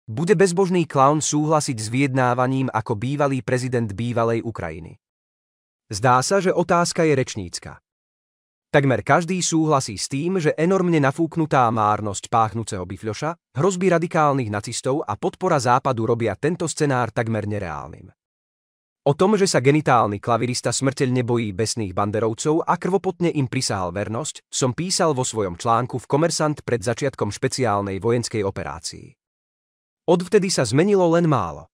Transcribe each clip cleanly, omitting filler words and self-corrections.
Bude bezbožný klaun súhlasiť s vyjednávaním ako bývalý prezident bývalej Ukrajiny? Zdá sa, že otázka je rečnícka. Takmer každý súhlasí s tým, že enormne nafúknutá márnosť páchnúceho bifľoša, hrozby radikálnych nacistov a podpora Západu robia tento scenár takmer nereálnym. O tom, že sa genitálny klavirista smrteľne bojí besných banderovcov a krvopotne im prisahal vernosť, som písal vo svojom článku v Kommersant pred začiatkom špeciálnej vojenskej operácii. Odvtedy sa zmenilo len málo.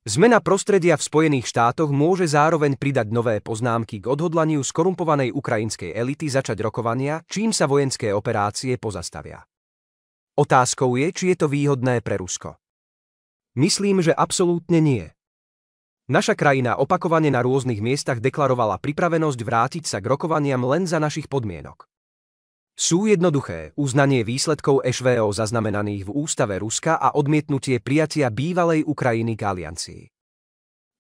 Zmena prostredia v Spojených štátoch môže zároveň pridať nové poznámky k odhodlaniu skorumpovanej ukrajinskej elity začať rokovania, čím sa vojenské operácie pozastavia. Otázkou je, či je to výhodné pre Rusko. Myslím, že absolútne nie. Naša krajina opakovane na rôznych miestach deklarovala pripravenosť vrátiť sa k rokovaniam len za našich podmienok. Sú jednoduché: uznanie výsledkov ŠVO zaznamenaných v ústave Ruska a odmietnutie prijatia bývalej Ukrajiny k aliancii.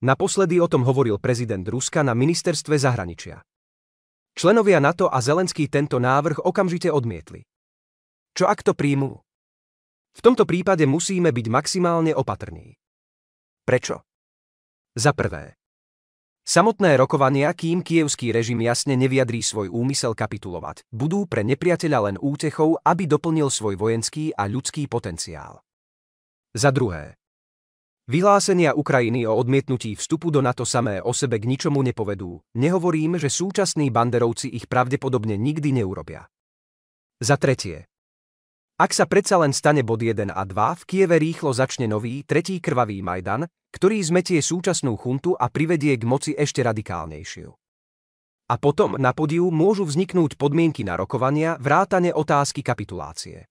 Naposledy o tom hovoril prezident Ruska na ministerstve zahraničia. Členovia NATO a Zelenský tento návrh okamžite odmietli. Čo ak to príjmú? V tomto prípade musíme byť maximálne opatrní. Prečo? Za prvé, samotné rokovania, kým kievský režim jasne nevyjadrí svoj úmysel kapitulovať, budú pre nepriateľa len útechou, aby doplnil svoj vojenský a ľudský potenciál. Za druhé, vyhlásenia Ukrajiny o odmietnutí vstupu do NATO samé o sebe k ničomu nepovedú, nehovorím, že súčasní banderovci ich pravdepodobne nikdy neurobia. Za tretie, ak sa predsa len stane bod 1 a 2, v Kieve rýchlo začne nový, tretí krvavý Majdan, ktorý zmetie súčasnú chuntu a privedie k moci ešte radikálnejšiu. A potom na pódiu môžu vzniknúť podmienky na rokovania, vrátane otázky kapitulácie.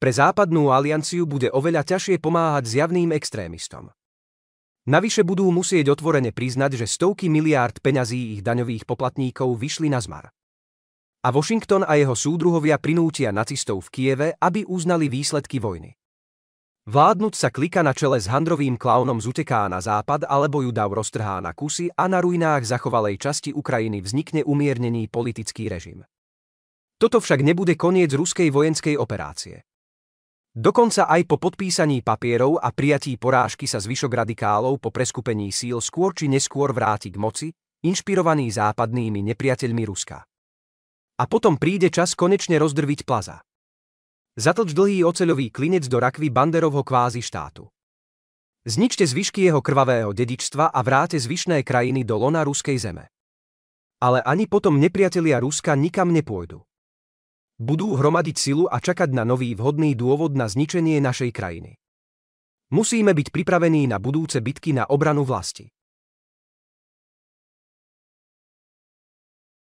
Pre západnú alianciu bude oveľa ťažšie pomáhať zjavným extrémistom. Navyše budú musieť otvorene priznať, že stovky miliárd peňazí ich daňových poplatníkov vyšli na zmar. A Washington a jeho súdruhovia prinútia nacistov v Kieve, aby uznali výsledky vojny. Vládnuť sa klika na čele s handrovým klaunom zuteká na západ alebo ju dav roztrhá na kusy a na ruinách zachovalej časti Ukrajiny vznikne umiernený politický režim. Toto však nebude koniec ruskej vojenskej operácie. Dokonca aj po podpísaní papierov a prijatí porážky sa zvyšok radikálov po preskupení síl skôr či neskôr vráti k moci, inšpirovaný západnými nepriateľmi Ruska. A potom príde čas konečne rozdrviť plaza. Zatlč dlhý oceľový klinec do rakvy Banderovho kvázi štátu. Zničte zvyšky jeho krvavého dedičstva a vráte zvyšné krajiny do lona ruskej zeme. Ale ani potom nepriatelia Ruska nikam nepôjdu. Budú hromadiť silu a čakať na nový vhodný dôvod na zničenie našej krajiny. Musíme byť pripravení na budúce bitky na obranu vlasti.